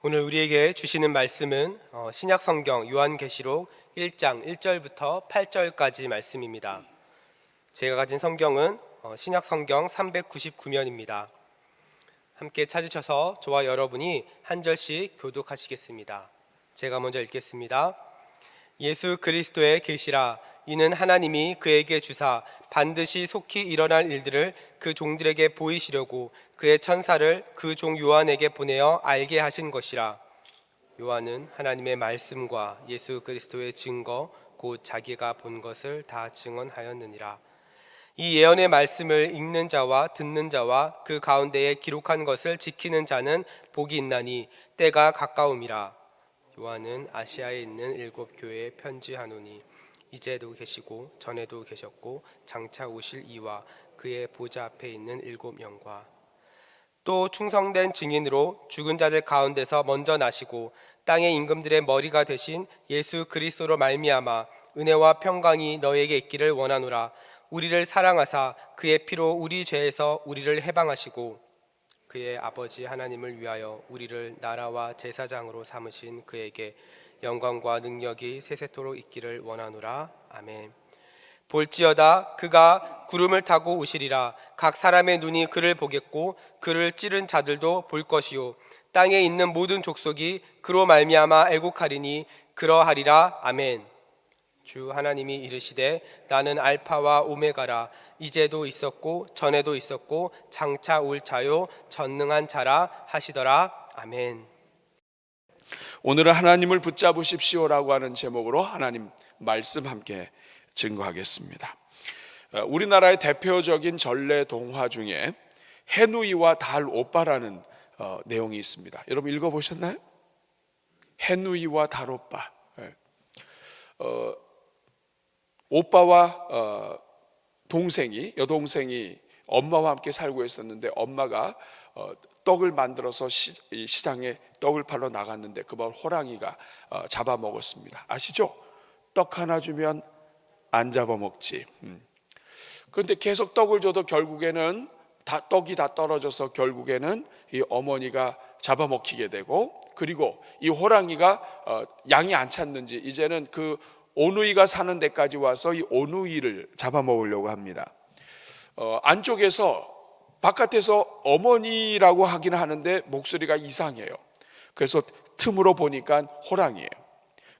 오늘 우리에게 주시는 말씀은 신약 성경 요한계시록 1장 1절부터 8절까지 말씀입니다. 제가 가진 성경은 신약 성경 399면입니다. 함께 찾으셔서 저와 여러분이 한 절씩 교독하시겠습니다. 제가 먼저 읽겠습니다. 예수 그리스도의 계시라. 이는 하나님이 그에게 주사 반드시 속히 일어날 일들을 그 종들에게 보이시려고 그의 천사를 그 종 요한에게 보내어 알게 하신 것이라. 요한은 하나님의 말씀과 예수 그리스도의 증거 곧 자기가 본 것을 다 증언하였느니라. 이 예언의 말씀을 읽는 자와 듣는 자와 그 가운데에 기록한 것을 지키는 자는 복이 있나니 때가 가까움이라. 요한은 아시아에 있는 7 교회에 편지하노니 이제도 계시고 전에도 계셨고 장차 오실 이와 그의 보좌 앞에 있는 7 영과 또 충성된 증인으로 죽은 자들 가운데서 먼저 나시고 땅의 임금들의 머리가 되신 예수 그리스도로 말미암아 은혜와 평강이 너에게 있기를 원하노라. 우리를 사랑하사 그의 피로 우리 죄에서 우리를 해방하시고 그의 아버지 하나님을 위하여 우리를 나라와 제사장으로 삼으신 그에게 영광과 능력이 세세토록 있기를 원하노라. 아멘. 볼지어다 그가 구름을 타고 오시리라. 각 사람의 눈이 그를 보겠고 그를 찌른 자들도 볼 것이요 땅에 있는 모든 족속이 그로 말미암아 애곡하리니 그러하리라. 아멘. 주 하나님이 이르시되 나는 알파와 오메가라. 이제도 있었고 전에도 있었고 장차 올 자요 전능한 자라 하시더라. 아멘. 오늘은 하나님을 붙잡으십시오라고 하는 제목으로 하나님 말씀 함께 증거하겠습니다. 우리나라의 대표적인 전래 동화 중에 해누이와 달 오빠라는 내용이 있습니다. 여러분 읽어보셨나요? 해누이와 달 오빠. 오빠와 여동생이 엄마와 함께 살고 있었는데 엄마가 떡을 만들어서 시장에 떡을 팔러 나갔는데 그걸 호랑이가 잡아먹었습니다. 아시죠? 떡 하나 주면 안 잡아먹지. 그런데 계속 떡을 줘도 결국에는 떡이 다 떨어져서 결국에는 이 어머니가 잡아먹히게 되고, 그리고 이 호랑이가 양이 안 찼는지 이제는 그 오누이가 사는 데까지 와서 이 오누이를 잡아먹으려고 합니다. 안쪽에서 바깥에서 어머니라고 하긴 하는데 목소리가 이상해요. 그래서 틈으로 보니까 호랑이에요.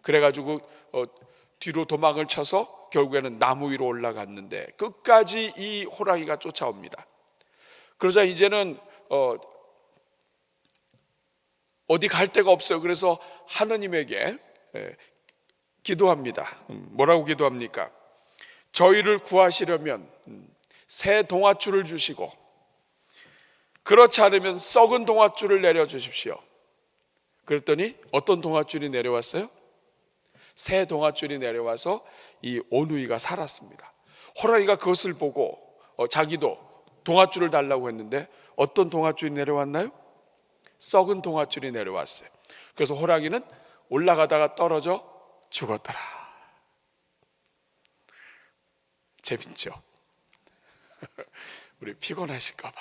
그래가지고 뒤로 도망을 쳐서 결국에는 나무 위로 올라갔는데 끝까지 이 호랑이가 쫓아옵니다. 그러자 이제는 어디 갈 데가 없어요. 그래서 하느님에게 기도합니다. 뭐라고 기도합니까? 저희를 구하시려면 새 동아줄을 주시고 그렇지 않으면 썩은 동아줄을 내려주십시오. 그랬더니 어떤 동아줄이 내려왔어요? 새 동아줄이 내려와서 이 오누이가 살았습니다. 호랑이가 그것을 보고 자기도 동아줄을 달라고 했는데 어떤 동아줄이 내려왔나요? 썩은 동아줄이 내려왔어요. 그래서 호랑이는 올라가다가 떨어져 죽었더라. 재밌죠? 우리 피곤하실까 봐.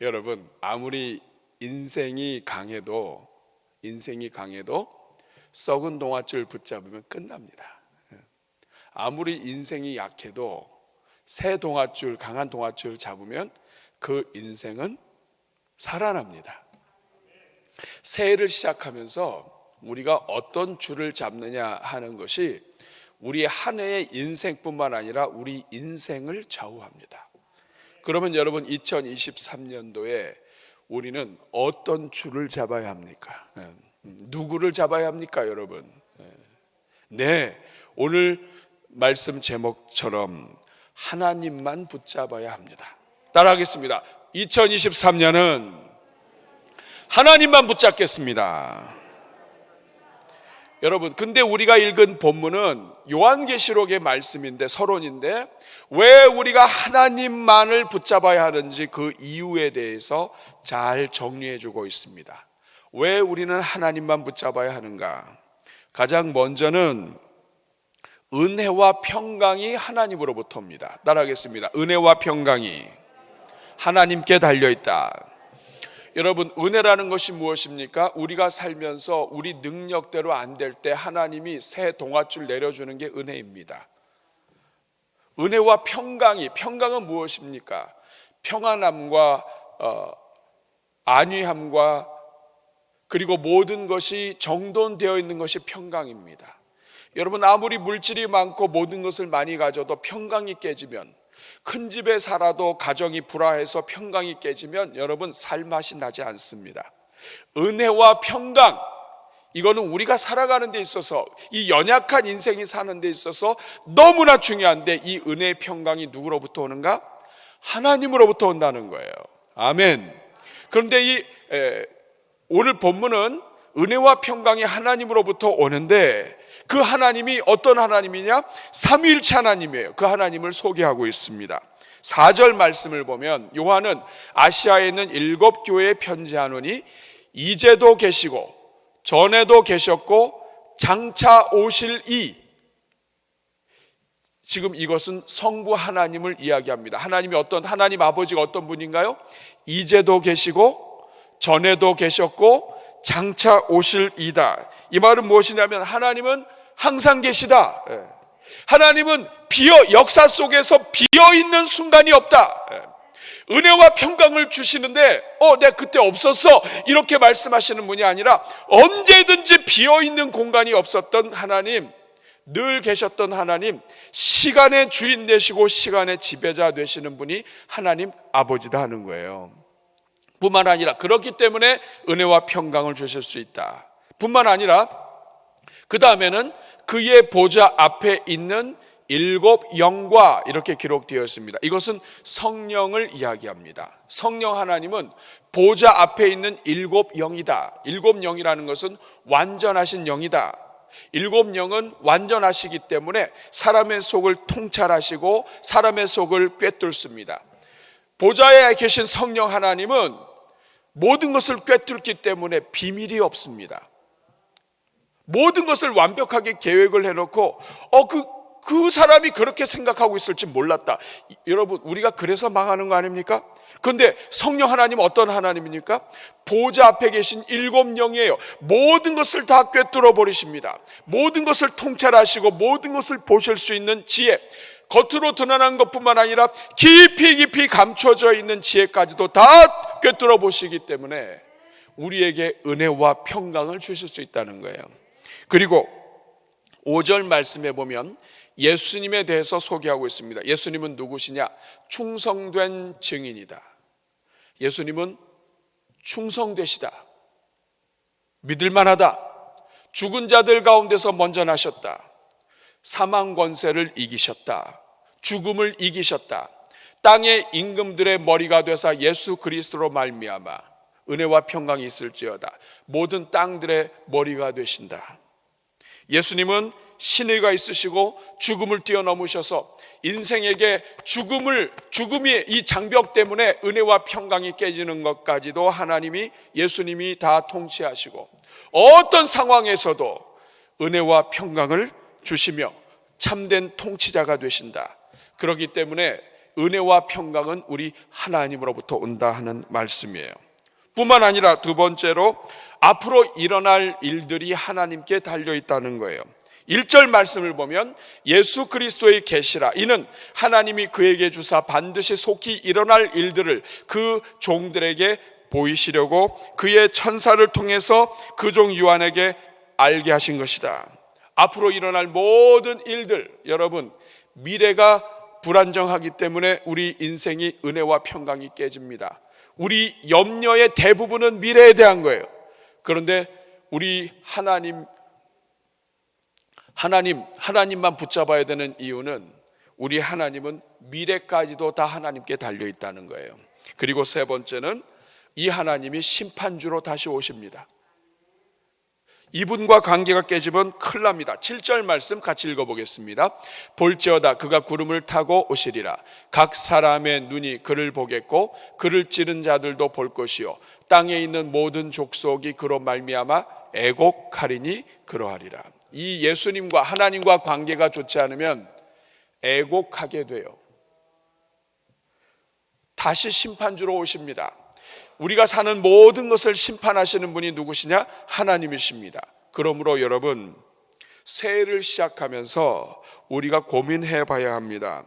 여러분, 아무리 인생이 강해도 썩은 동아줄 붙잡으면 끝납니다. 아무리 인생이 약해도 새 동아줄, 강한 동아줄 잡으면 그 인생은 살아납니다. 새해를 시작하면서 우리가 어떤 줄을 잡느냐 하는 것이 우리 한 해의 인생뿐만 아니라 우리 인생을 좌우합니다. 그러면 여러분 2023년도에 우리는 어떤 줄을 잡아야 합니까? 누구를 잡아야 합니까, 여러분? 네, 오늘 말씀 제목처럼 하나님만 붙잡아야 합니다. 따라하겠습니다. 2023년은 하나님만 붙잡겠습니다. 여러분, 근데 우리가 읽은 본문은 요한계시록의 말씀인데, 서론인데 왜 우리가 하나님만을 붙잡아야 하는지 그 이유에 대해서 잘 정리해 주고 있습니다. 왜 우리는 하나님만 붙잡아야 하는가? 가장 먼저는 은혜와 평강이 하나님으로부터입니다. 따라하겠습니다. 은혜와 평강이 하나님께 달려있다. 여러분, 은혜라는 것이 무엇입니까? 우리가 살면서 우리 능력대로 안 될 때 하나님이 새 동아줄 내려주는 게 은혜입니다. 은혜와 평강은 무엇입니까? 평안함과 안위함과 그리고 모든 것이 정돈되어 있는 것이 평강입니다. 여러분, 아무리 물질이 많고 모든 것을 많이 가져도 평강이 깨지면, 큰 집에 살아도 가정이 불화해서 평강이 깨지면 여러분 살맛이 나지 않습니다. 은혜와 평강, 이거는 우리가 살아가는 데 있어서, 이 연약한 인생이 사는 데 있어서 너무나 중요한데, 이 은혜의 평강이 누구로부터 오는가? 하나님으로부터 온다는 거예요. 아멘. 그런데 오늘 본문은 은혜와 평강이 하나님으로부터 오는데, 그 하나님이 어떤 하나님이냐? 삼위일체 하나님이에요. 그 하나님을 소개하고 있습니다. 4절 말씀을 보면, 요한은 아시아에 있는 7교회에 편지하노니 이제도 계시고 전에도 계셨고 장차 오실 지금 이것은 성부 하나님을 이야기합니다. 하나님 아버지가 어떤 분인가요? 이제도 계시고 전에도 계셨고 장차 오실 이다. 이 말은 무엇이냐면, 하나님은 항상 계시다. 하나님은 역사 속에서 비어있는 순간이 없다. 은혜와 평강을 주시는데 내가 그때 없었어, 이렇게 말씀하시는 분이 아니라, 언제든지 비어있는 공간이 없었던 하나님, 늘 계셨던 하나님, 시간의 주인 되시고 시간의 지배자 되시는 분이 하나님 아버지다 하는 거예요. 뿐만 아니라, 그렇기 때문에 은혜와 평강을 주실 수 있다. 뿐만 아니라 그 다음에는 그의 보좌 앞에 있는 7 영과 이렇게 기록되어 있습니다. 이것은 성령을 이야기합니다. 성령 하나님은 보좌 앞에 있는 7 영이다. 7 영이라는 것은 완전하신 영이다. 7 영은 완전하시기 때문에 사람의 속을 통찰하시고 사람의 속을 꿰뚫습니다. 보좌에 계신 성령 하나님은 모든 것을 꿰뚫기 때문에 비밀이 없습니다. 모든 것을 완벽하게 계획을 해놓고 그 사람이 그렇게 생각하고 있을지 몰랐다. 여러분, 우리가 그래서 망하는 거 아닙니까? 그런데 성령 하나님은 어떤 하나님입니까? 보좌 앞에 계신 7 영이에요. 모든 것을 다 꿰뚫어 버리십니다. 모든 것을 통찰하시고 모든 것을 보실 수 있는 지혜, 겉으로 드러난 것뿐만 아니라 깊이 감춰져 있는 지혜까지도 다 꿰뚫어 보시기 때문에 우리에게 은혜와 평강을 주실 수 있다는 거예요. 그리고 5절 말씀에 보면 예수님에 대해서 소개하고 있습니다. 예수님은 누구시냐? 충성된 증인이다. 예수님은 충성되시다. 믿을만하다. 죽은 자들 가운데서 먼저 나셨다. 사망 권세를 이기셨다. 죽음을 이기셨다. 땅의 임금들의 머리가 되사 예수 그리스도로 말미암아 은혜와 평강이 있을지어다. 모든 땅들의 머리가 되신다. 예수님은 신의가 있으시고 죽음을 뛰어넘으셔서 인생에게 죽음이 이 장벽 때문에 은혜와 평강이 깨지는 것까지도 예수님이 다 통치하시고 어떤 상황에서도 은혜와 평강을 주시며 참된 통치자가 되신다. 그렇기 때문에 은혜와 평강은 우리 하나님으로부터 온다 하는 말씀이에요. 뿐만 아니라 두 번째로 앞으로 일어날 일들이 하나님께 달려있다는 거예요. 1절 말씀을 보면 예수 그리스도의 계시라, 이는 하나님이 그에게 주사 반드시 속히 일어날 일들을 그 종들에게 보이시려고 그의 천사를 통해서 그 종 요한에게 알게 하신 것이다. 앞으로 일어날 모든 일들, 여러분, 미래가 불안정하기 때문에 우리 인생이 은혜와 평강이 깨집니다. 우리 염려의 대부분은 미래에 대한 거예요. 그런데 우리 하나님만 붙잡아야 되는 이유는 우리 하나님은 미래까지도 다 하나님께 달려있다는 거예요. 그리고 세 번째는 이 하나님이 심판주로 다시 오십니다. 이분과 관계가 깨지면 큰일 납니다. 7절 말씀 같이 읽어보겠습니다. 볼지어다 그가 구름을 타고 오시리라. 각 사람의 눈이 그를 보겠고 그를 찌른 자들도 볼 것이요 땅에 있는 모든 족속이 그로 말미암아 애곡하리니 그러하리라. 이 예수님과 하나님과 관계가 좋지 않으면 애곡하게 돼요. 다시 심판주로 오십니다. 우리가 사는 모든 것을 심판하시는 분이 누구시냐? 하나님이십니다. 그러므로 여러분, 새해를 시작하면서 우리가 고민해 봐야 합니다.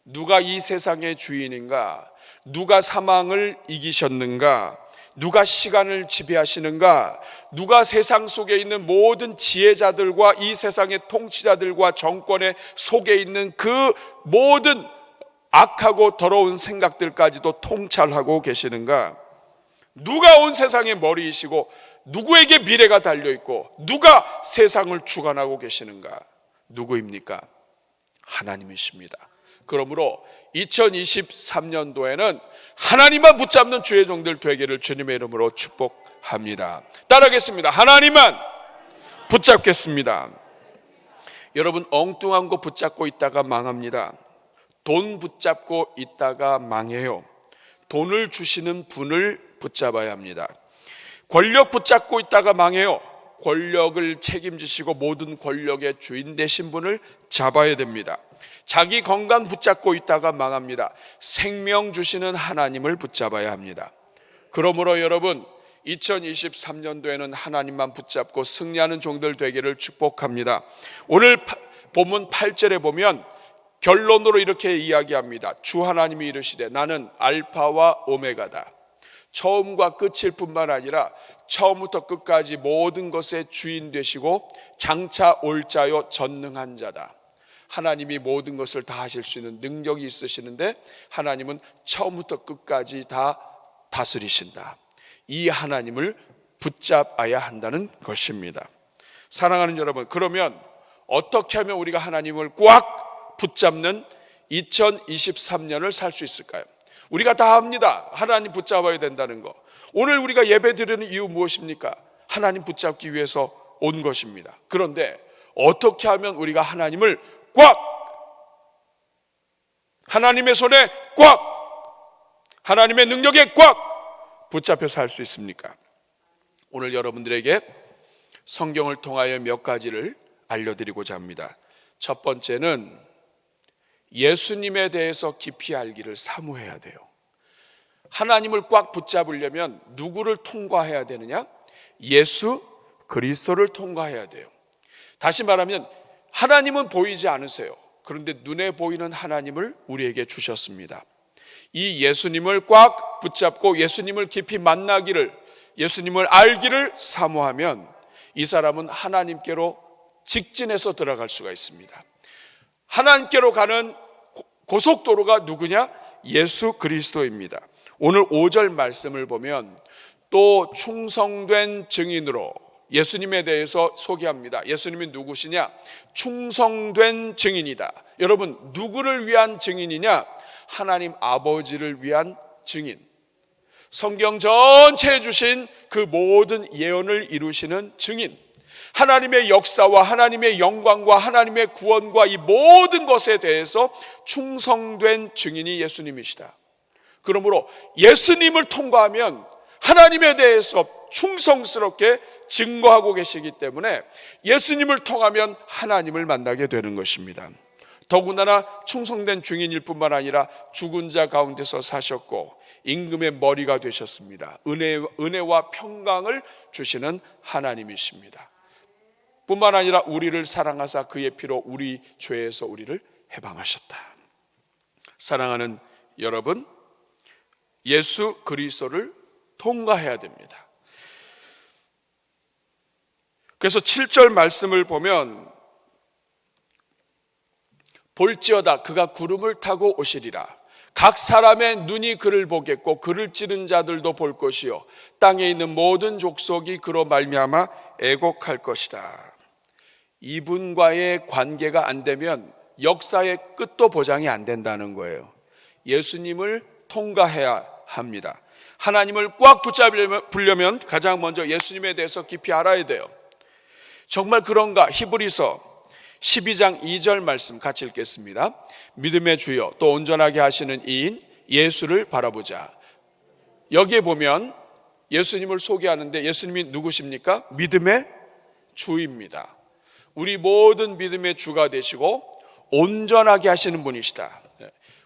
누가 이 세상의 주인인가? 누가 사망을 이기셨는가? 누가 시간을 지배하시는가? 누가 세상 속에 있는 모든 지혜자들과 이 세상의 통치자들과 정권의 속에 있는 그 모든 악하고 더러운 생각들까지도 통찰하고 계시는가? 누가 온 세상의 머리이시고 누구에게 미래가 달려있고 누가 세상을 주관하고 계시는가? 누구입니까? 하나님이십니다. 그러므로 2023년도에는 하나님만 붙잡는 주의 종들 되기를 주님의 이름으로 축복합니다. 따라하겠습니다. 하나님만 붙잡겠습니다. 여러분, 엉뚱한 거 붙잡고 있다가 망합니다. 돈 붙잡고 있다가 망해요. 돈을 주시는 분을 붙잡아야 합니다. 권력 붙잡고 있다가 망해요. 권력을 책임지시고 모든 권력의 주인 되신 분을 잡아야 됩니다. 자기 건강 붙잡고 있다가 망합니다. 생명 주시는 하나님을 붙잡아야 합니다. 그러므로 여러분, 2023년도에는 하나님만 붙잡고 승리하는 종들 되기를 축복합니다. 오늘 본문 8절에 보면 결론으로 이렇게 이야기합니다. 주 하나님이 이르시되 나는 알파와 오메가다. 처음과 끝일 뿐만 아니라 처음부터 끝까지 모든 것의 주인 되시고 장차 올 자요 전능한 자다. 하나님이 모든 것을 다 하실 수 있는 능력이 있으시는데 하나님은 처음부터 끝까지 다 다스리신다. 이 하나님을 붙잡아야 한다는 것입니다. 사랑하는 여러분, 그러면 어떻게 하면 우리가 하나님을 꽉 붙잡는 2023년을 살 수 있을까요? 우리가 다 합니다. 하나님 붙잡아야 된다는 거. 오늘 우리가 예배 드리는 이유 무엇입니까? 하나님 붙잡기 위해서 온 것입니다. 그런데 어떻게 하면 우리가 하나님을 꽉, 하나님의 손에 꽉, 하나님의 능력에 꽉 붙잡혀서 할 수 있습니까? 오늘 여러분들에게 성경을 통하여 몇 가지를 알려드리고자 합니다. 첫 번째는 예수님에 대해서 깊이 알기를 사모해야 돼요. 하나님을 꽉 붙잡으려면 누구를 통과해야 되느냐? 예수 그리스도를 통과해야 돼요. 다시 말하면 하나님은 보이지 않으세요. 그런데 눈에 보이는 하나님을 우리에게 주셨습니다. 이 예수님을 꽉 붙잡고 예수님을 깊이 만나기를, 예수님을 알기를 사모하면 이 사람은 하나님께로 직진해서 들어갈 수가 있습니다. 하나님께로 가는 고속도로가 누구냐? 예수 그리스도입니다. 오늘 5절 말씀을 보면 또 충성된 증인으로 예수님에 대해서 소개합니다. 예수님이 누구시냐? 충성된 증인이다. 여러분, 누구를 위한 증인이냐? 하나님 아버지를 위한 증인. 성경 전체에 주신 그 모든 예언을 이루시는 증인. 하나님의 역사와 하나님의 영광과 하나님의 구원과 이 모든 것에 대해서 충성된 증인이 예수님이시다. 그러므로 예수님을 통과하면 하나님에 대해서 충성스럽게 증거하고 계시기 때문에 예수님을 통하면 하나님을 만나게 되는 것입니다. 더군다나 충성된 증인일 뿐만 아니라 죽은 자 가운데서 사셨고 임금의 머리가 되셨습니다. 은혜와 평강을 주시는 하나님이십니다. 뿐만 아니라 우리를 사랑하사 그의 피로 우리 죄에서 우리를 해방하셨다. 사랑하는 여러분, 예수 그리스도를 통과해야 됩니다. 그래서 7절 말씀을 보면 볼지어다 그가 구름을 타고 오시리라. 각 사람의 눈이 그를 보겠고 그를 찌른 자들도 볼 것이요 땅에 있는 모든 족속이 그로 말미암아 애곡할 것이다. 이분과의 관계가 안 되면 역사의 끝도 보장이 안 된다는 거예요. 예수님을 통과해야 합니다. 하나님을 꽉 붙잡으려면 가장 먼저 예수님에 대해서 깊이 알아야 돼요. 정말 그런가? 히브리서 12장 2절 말씀 같이 읽겠습니다. 믿음의 주여 또 온전하게 하시는 이인 예수를 바라보자. 여기에 보면 예수님을 소개하는데 예수님이 누구십니까? 믿음의 주입니다. 우리 모든 믿음의 주가 되시고 온전하게 하시는 분이시다.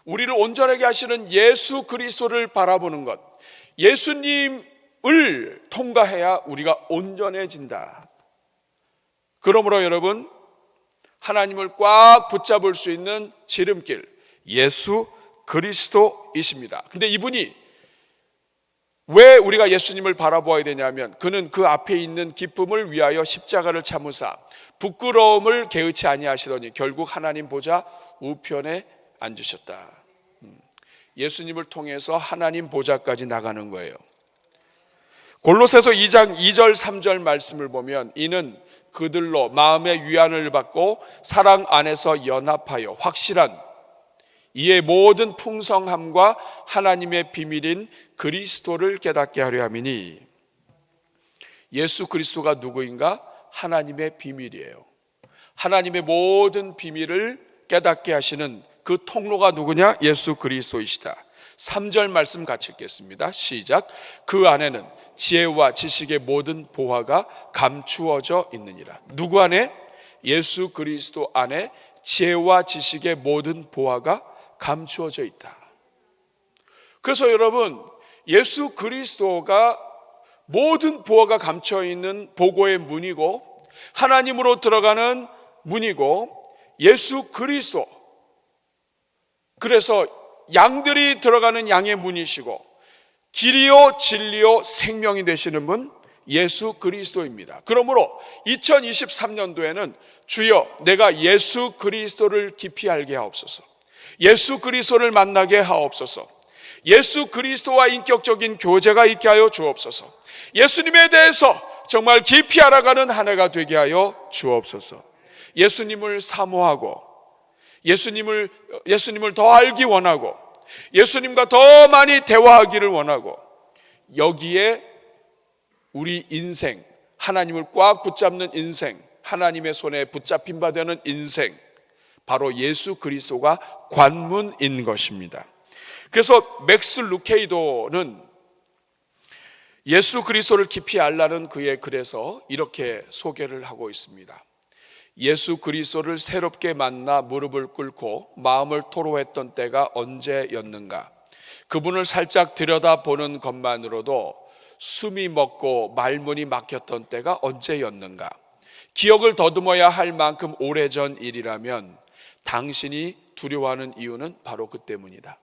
우리를 온전하게 하시는 예수 그리스도를 바라보는 것, 예수님을 통과해야 우리가 온전해진다. 그러므로 여러분, 하나님을 꽉 붙잡을 수 있는 지름길, 예수 그리스도이십니다. 근데 이분이 왜 우리가 예수님을 바라보아야 되냐면, 그는 그 앞에 있는 기쁨을 위하여 십자가를 참으사 부끄러움을 개의치 아니하시더니 결국 하나님 보좌 우편에 앉으셨다. 예수님을 통해서 하나님 보좌까지 나가는 거예요. 골로새서 2장 2절 3절 말씀을 보면, 이는 그들로 마음의 위안을 받고 사랑 안에서 연합하여 확실한 이의 모든 풍성함과 하나님의 비밀인 그리스도를 깨닫게 하려 함이니. 예수 그리스도가 누구인가? 하나님의 비밀이에요. 하나님의 모든 비밀을 깨닫게 하시는 그 통로가 누구냐? 예수 그리스도이시다. 3절 말씀 같이 읽겠습니다. 시작. 그 안에는 지혜와 지식의 모든 보화가 감추어져 있느니라. 누구 안에? 예수 그리스도 안에 지혜와 지식의 모든 보화가 감추어져 있다. 그래서 여러분, 예수 그리스도가 모든 보화가 감춰 있는 보고의 문이고, 하나님으로 들어가는 문이고, 예수 그리스도, 그래서 양들이 들어가는 양의 문이시고, 길이요 진리요 생명이 되시는 분 예수 그리스도입니다. 그러므로 2023년도에는 주여 내가 예수 그리스도를 깊이 알게 하옵소서, 예수 그리스도를 만나게 하옵소서, 예수 그리스도와 인격적인 교제가 있게 하여 주옵소서, 예수님에 대해서 정말 깊이 알아가는 한 해가 되게 하여 주옵소서. 예수님을 사모하고 예수님을 더 알기 원하고 예수님과 더 많이 대화하기를 원하고, 여기에 우리 인생, 하나님을 꽉 붙잡는 인생, 하나님의 손에 붙잡힌 바 되는 인생, 바로 예수 그리스도가 관문인 것입니다. 그래서 맥스 루케이도는 예수 그리스도를 깊이 알라는 그의 글에서 이렇게 소개를 하고 있습니다. 예수 그리스도를 새롭게 만나 무릎을 꿇고 마음을 토로했던 때가 언제였는가? 그분을 살짝 들여다보는 것만으로도 숨이 멎고 말문이 막혔던 때가 언제였는가? 기억을 더듬어야 할 만큼 오래전 일이라면 당신이 두려워하는 이유는 바로 그 때문이다.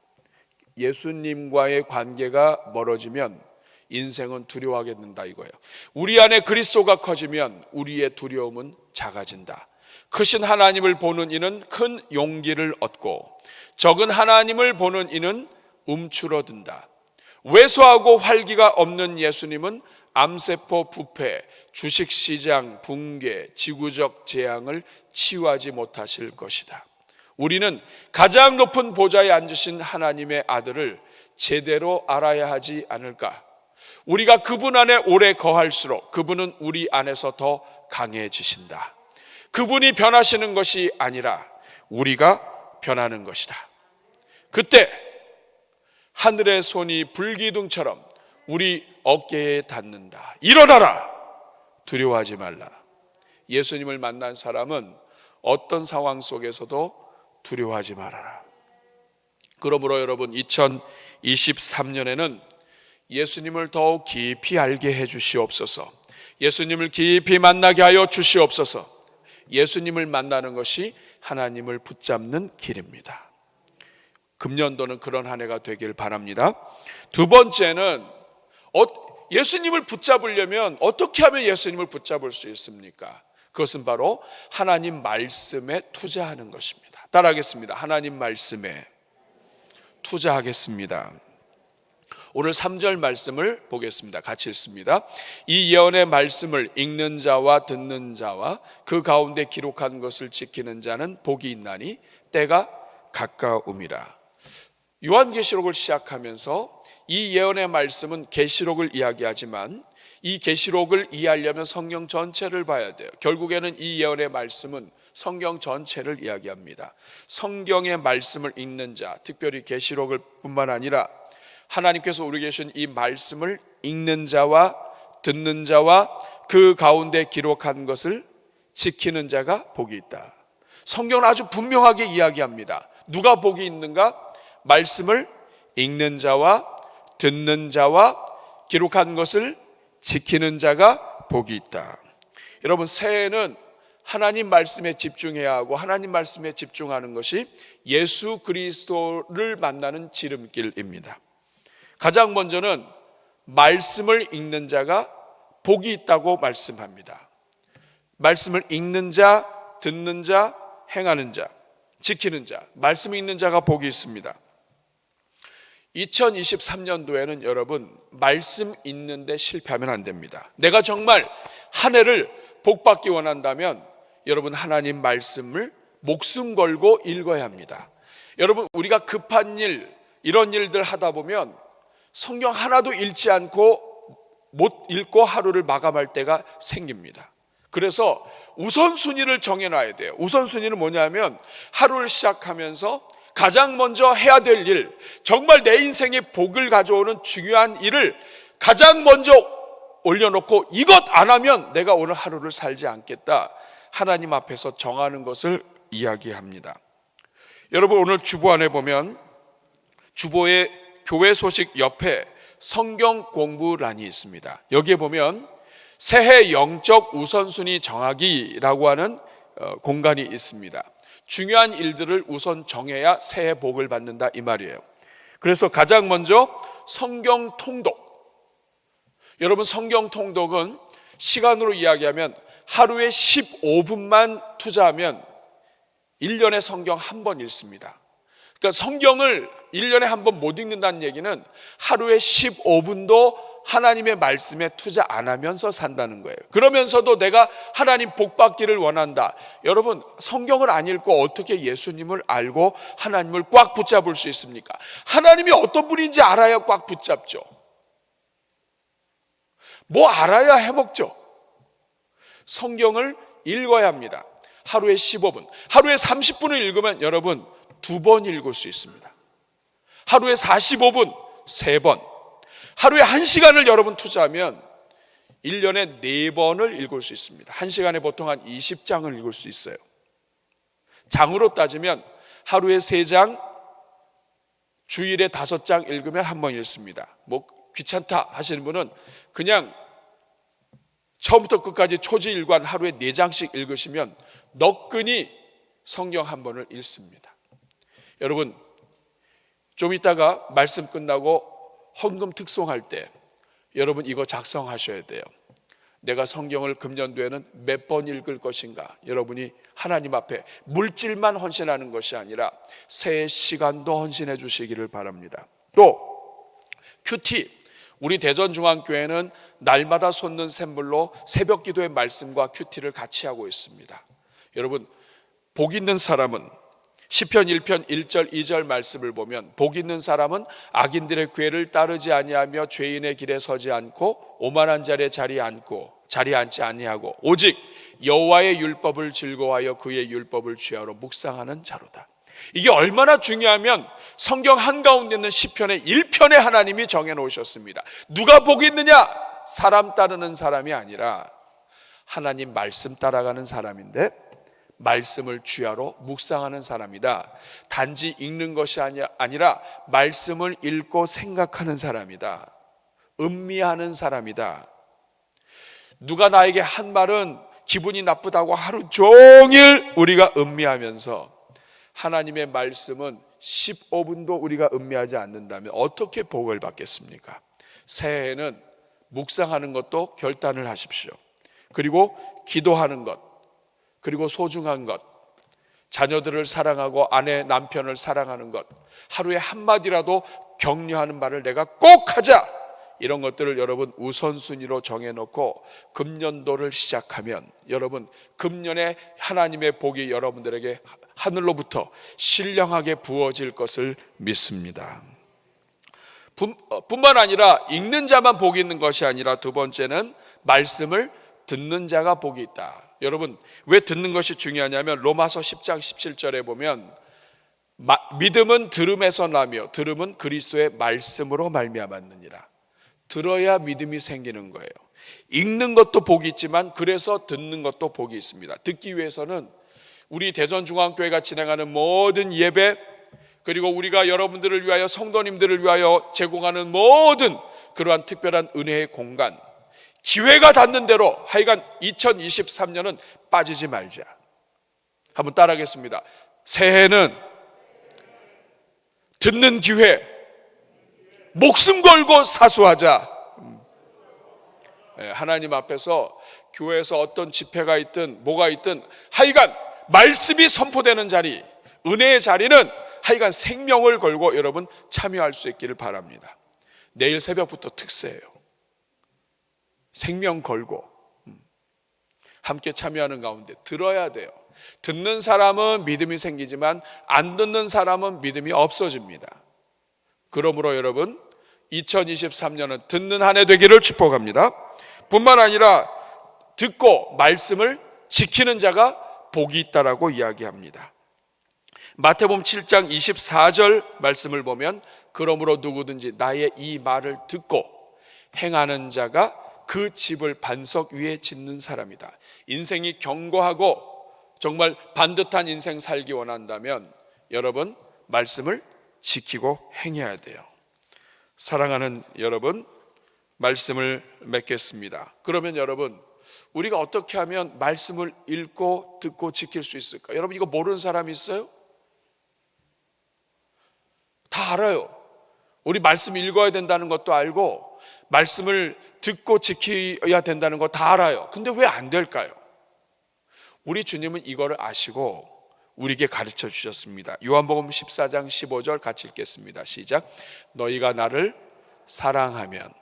예수님과의 관계가 멀어지면 인생은 두려워하게 된다 이거예요. 우리 안에 그리스도가 커지면 우리의 두려움은 작아진다. 크신 하나님을 보는 이는 큰 용기를 얻고, 적은 하나님을 보는 이는 움츠러든다. 왜소하고 활기가 없는 예수님은 암세포 부패, 주식시장 붕괴, 지구적 재앙을 치유하지 못하실 것이다. 우리는 가장 높은 보좌에 앉으신 하나님의 아들을 제대로 알아야 하지 않을까? 우리가 그분 안에 오래 거할수록 그분은 우리 안에서 더 강해지신다. 그분이 변하시는 것이 아니라 우리가 변하는 것이다. 그때 하늘의 손이 불기둥처럼 우리 어깨에 닿는다. 일어나라! 두려워하지 말라. 예수님을 만난 사람은 어떤 상황 속에서도 두려워하지 말아라. 그러므로 여러분, 2023년에는 예수님을 더욱 깊이 알게 해 주시옵소서. 예수님을 깊이 만나게 하여 주시옵소서. 예수님을 만나는 것이 하나님을 붙잡는 길입니다. 금년도는 그런 한 해가 되길 바랍니다. 두 번째는 예수님을 붙잡으려면 어떻게 하면 예수님을 붙잡을 수 있습니까? 그것은 바로 하나님 말씀에 투자하는 것입니다. 따라하겠습니다. 하나님 말씀에 투자하겠습니다. 오늘 3절 말씀을 보겠습니다. 같이 읽습니다. 이 예언의 말씀을 읽는 자와 듣는 자와 그 가운데 기록한 것을 지키는 자는 복이 있나니 때가 가까움이라. 요한계시록을 시작하면서 이 예언의 말씀은 계시록을 이야기하지만 이 계시록을 이해하려면 성경 전체를 봐야 돼요. 결국에는 이 예언의 말씀은 성경 전체를 이야기합니다. 성경의 말씀을 읽는 자, 특별히 계시록을 뿐만 아니라 하나님께서 우리 계신 이 말씀을 읽는 자와 듣는 자와 그 가운데 기록한 것을 지키는 자가 복이 있다. 성경은 아주 분명하게 이야기합니다. 누가 복이 있는가? 말씀을 읽는 자와 듣는 자와 기록한 것을 지키는 자가 복이 있다. 여러분, 새해에는 하나님 말씀에 집중해야 하고 하나님 말씀에 집중하는 것이 예수 그리스도를 만나는 지름길입니다. 가장 먼저는 말씀을 읽는 자가 복이 있다고 말씀합니다. 말씀을 읽는 자, 듣는 자, 행하는 자, 지키는 자, 말씀 읽는 자가 복이 있습니다. 2023년도에는 여러분, 말씀 읽는데 실패하면 안 됩니다. 내가 정말 한 해를 복받기 원한다면 여러분, 하나님 말씀을 목숨 걸고 읽어야 합니다. 여러분, 우리가 급한 일, 이런 일들 하다 보면 성경 하나도 읽지 않고 못 읽고 하루를 마감할 때가 생깁니다. 그래서 우선순위를 정해놔야 돼요. 우선순위는 뭐냐면 하루를 시작하면서 가장 먼저 해야 될 일, 정말 내 인생에 복을 가져오는 중요한 일을 가장 먼저 올려놓고 이것 안 하면 내가 오늘 하루를 살지 않겠다, 하나님 앞에서 정하는 것을 이야기합니다. 여러분, 오늘 주보 안에 보면 주보의 교회 소식 옆에 성경 공부란이 있습니다. 여기에 보면 새해 영적 우선순위 정하기라고 하는 공간이 있습니다. 중요한 일들을 우선 정해야 새해 복을 받는다, 이 말이에요. 그래서 가장 먼저 성경 통독. 여러분, 성경 통독은 시간으로 이야기하면 하루에 15분만 투자하면 1년에 성경 한 번 읽습니다. 그러니까 성경을 1년에 한 번 못 읽는다는 얘기는 하루에 15분도 하나님의 말씀에 투자 안 하면서 산다는 거예요. 그러면서도 내가 하나님 복 받기를 원한다. 여러분, 성경을 안 읽고 어떻게 예수님을 알고 하나님을 꽉 붙잡을 수 있습니까? 하나님이 어떤 분인지 알아야 꽉 붙잡죠. 뭐 알아야 해먹죠. 성경을 읽어야 합니다. 하루에 15분, 하루에 30분을 읽으면 여러분 2번 읽을 수 있습니다. 하루에 45분 3번, 하루에 1시간을 여러분 투자하면 1년에 4번을 읽을 수 있습니다. 1시간에 보통 한 20장을 읽을 수 있어요. 장으로 따지면 하루에 3장, 주일에 5장 읽으면 한 번 읽습니다. 뭐 귀찮다 하시는 분은 그냥 처음부터 끝까지 초지일관 하루에 4장씩 읽으시면 너끈히 성경 한 번을 읽습니다. 여러분, 좀 이따가 말씀 끝나고 헌금 특송할 때 여러분 이거 작성하셔야 돼요. 내가 성경을 금년도에는 몇 번 읽을 것인가. 여러분이 하나님 앞에 물질만 헌신하는 것이 아니라 새해 시간도 헌신해 주시기를 바랍니다. 또 큐티, 우리 대전중앙교회는 날마다 솟는 샘물로 새벽 기도의 말씀과 큐티를 같이 하고 있습니다. 여러분, 복 있는 사람은 시편 1편 1절 2절 말씀을 보면 복 있는 사람은 악인들의 궤를 따르지 아니하며 죄인의 길에 서지 않고 오만한 자리에 앉지 아니하고 오직 여호와의 율법을 즐거워하여 그의 율법을 취하러 묵상하는 자로다. 이게 얼마나 중요하면 성경 한가운데 있는 시편의 1편에 하나님이 정해놓으셨습니다. 누가 복이 있느냐? 사람 따르는 사람이 아니라 하나님 말씀 따라가는 사람인데 말씀을 주야로 묵상하는 사람이다. 단지 읽는 것이 아니라 말씀을 읽고 생각하는 사람이다. 음미하는 사람이다. 누가 나에게 한 말은 기분이 나쁘다고 하루 종일 우리가 음미하면서 하나님의 말씀은 15분도 우리가 음미하지 않는다면 어떻게 복을 받겠습니까? 새해에는 묵상하는 것도 결단을 하십시오. 그리고 기도하는 것, 그리고 소중한 것, 자녀들을 사랑하고 아내, 남편을 사랑하는 것, 하루에 한마디라도 격려하는 말을 내가 꼭 하자, 이런 것들을 여러분 우선순위로 정해놓고 금년도를 시작하면 여러분 금년에 하나님의 복이 여러분들에게 하늘로부터 신령하게 부어질 것을 믿습니다. 뿐만 아니라 읽는 자만 복이 있는 것이 아니라 두 번째는 말씀을 듣는 자가 복이 있다. 여러분, 왜 듣는 것이 중요하냐면 로마서 10장 17절에 보면 믿음은 들음에서 나며 들음은 그리스도의 말씀으로 말미암았느니라. 들어야 믿음이 생기는 거예요. 읽는 것도 복이 있지만 그래서 듣는 것도 복이 있습니다. 듣기 위해서는 우리 대전중앙교회가 진행하는 모든 예배, 그리고 우리가 여러분들을 위하여, 성도님들을 위하여 제공하는 모든 그러한 특별한 은혜의 공간, 기회가 닿는 대로 하여간 2023년은 빠지지 말자. 한번 따라하겠습니다. 새해는 듣는 기회 목숨 걸고 사수하자. 하나님 앞에서 교회에서 어떤 집회가 있든 뭐가 있든 하여간 말씀이 선포되는 자리, 은혜의 자리는 하여간 생명을 걸고 여러분 참여할 수 있기를 바랍니다. 내일 새벽부터 특세예요. 생명 걸고 함께 참여하는 가운데 들어야 돼요. 듣는 사람은 믿음이 생기지만 안 듣는 사람은 믿음이 없어집니다. 그러므로 여러분 2023년은 듣는 한 해 되기를 축복합니다. 뿐만 아니라 듣고 말씀을 지키는 자가 복이 있다라고 이야기합니다. 마태복음 7장 24절 말씀을 보면 그러므로 누구든지 나의 이 말을 듣고 행하는 자가 그 집을 반석 위에 짓는 사람이다. 인생이 견고하고 정말 반듯한 인생 살기 원한다면 여러분 말씀을 지키고 행해야 돼요. 사랑하는 여러분, 말씀을 맺겠습니다. 그러면 여러분, 우리가 어떻게 하면 말씀을 읽고 듣고 지킬 수 있을까? 여러분 이거 모르는 사람이 있어요? 다 알아요. 우리 말씀 읽어야 된다는 것도 알고 말씀을 듣고 지켜야 된다는 거 다 알아요. 근데 왜 안 될까요? 우리 주님은 이거를 아시고 우리에게 가르쳐 주셨습니다. 요한복음 14장 15절 같이 읽겠습니다. 시작. 너희가 나를 사랑하면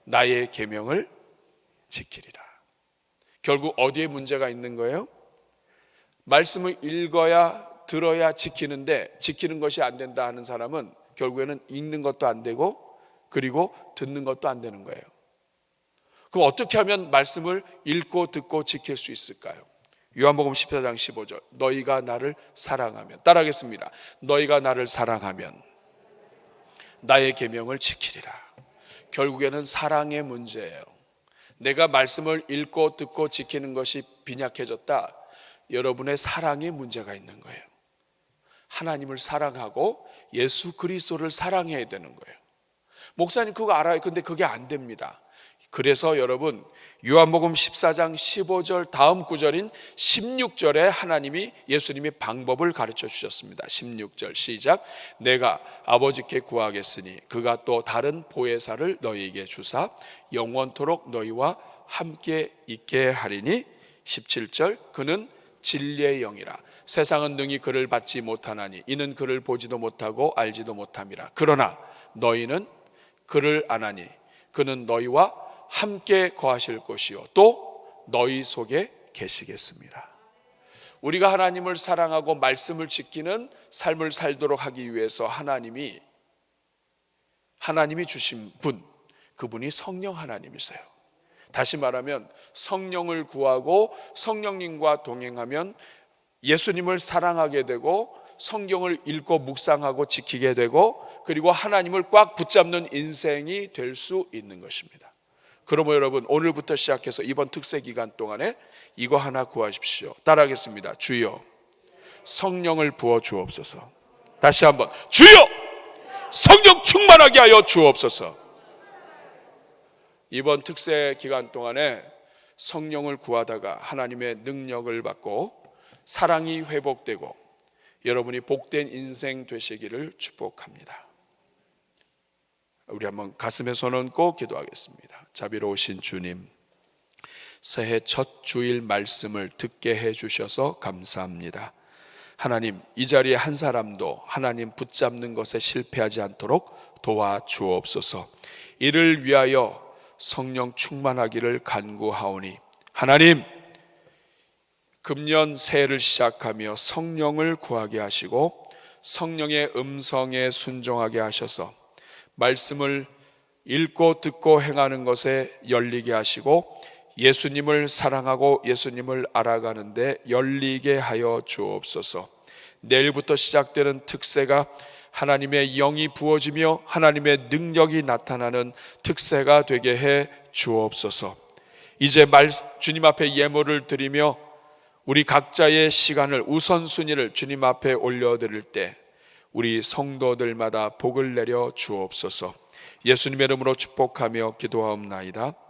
나의 계명을 지키리라. 결국 어디에 문제가 있는 거예요? 말씀을 읽어야 들어야 지키는데 지키는 것이 안 된다 하는 사람은 결국에는 읽는 것도 안 되고 그리고 듣는 것도 안 되는 거예요. 그럼 어떻게 하면 말씀을 읽고 듣고 지킬 수 있을까요? 요한복음 14장 15절. 너희가 나를 사랑하면, 따라하겠습니다. 너희가 나를 사랑하면 나의 계명을 지키리라. 결국에는 사랑의 문제예요. 내가 말씀을 읽고 듣고 지키는 것이 빈약해졌다. 여러분의 사랑의 문제가 있는 거예요. 하나님을 사랑하고 예수 그리스도를 사랑해야 되는 거예요. 목사님 그거 알아요. 근데 그게 안 됩니다. 그래서 여러분 요한복음 14장 15절 다음 구절인 16절에 하나님이 예수님이 방법을 가르쳐 주셨습니다. 16절 시작. 내가 아버지께 구하겠으니 그가 또 다른 보혜사를 너희에게 주사 영원토록 너희와 함께 있게 하리니 17절 그는 진리의 영이라 세상은 능히 그를 받지 못하나니 이는 그를 보지도 못하고 알지도 못함이라. 그러나 너희는 그를 아나니 그는 너희와 함께 거하실 것이요 또 너희 속에 계시겠습니다. 우리가 하나님을 사랑하고 말씀을 지키는 삶을 살도록 하기 위해서 하나님이 주신 분, 그분이 성령 하나님이세요. 다시 말하면 성령을 구하고 성령님과 동행하면 예수님을 사랑하게 되고 성경을 읽고 묵상하고 지키게 되고 그리고 하나님을 꽉 붙잡는 인생이 될 수 있는 것입니다. 그러므로 여러분 오늘부터 시작해서 이번 특세 기간 동안에 이거 하나 구하십시오. 따라하겠습니다. 주여 성령을 부어 주옵소서. 다시 한번 주여 성령 충만하게 하여 주옵소서. 이번 특세 기간 동안에 성령을 구하다가 하나님의 능력을 받고 사랑이 회복되고 여러분이 복된 인생 되시기를 축복합니다. 우리 한번 가슴에 손 얹고 기도하겠습니다. 자비로우신 주님, 새해 첫 주일 말씀을 듣게 해주셔서 감사합니다. 하나님, 이 자리에 한 사람도 하나님 붙잡는 것에 실패하지 않도록 도와주옵소서. 이를 위하여 성령 충만하기를 간구하오니 하나님, 금년 새해를 시작하며 성령을 구하게 하시고 성령의 음성에 순종하게 하셔서 말씀을 읽고 듣고 행하는 것에 열리게 하시고 예수님을 사랑하고 예수님을 알아가는데 열리게 하여 주옵소서. 내일부터 시작되는 특세가 하나님의 영이 부어지며 하나님의 능력이 나타나는 특세가 되게 해 주옵소서. 이제 주님 앞에 예물을 드리며 우리 각자의 시간을 우선순위를 주님 앞에 올려드릴 때 우리 성도들마다 복을 내려 주옵소서. 예수님의 이름으로 축복하며 기도하옵나이다.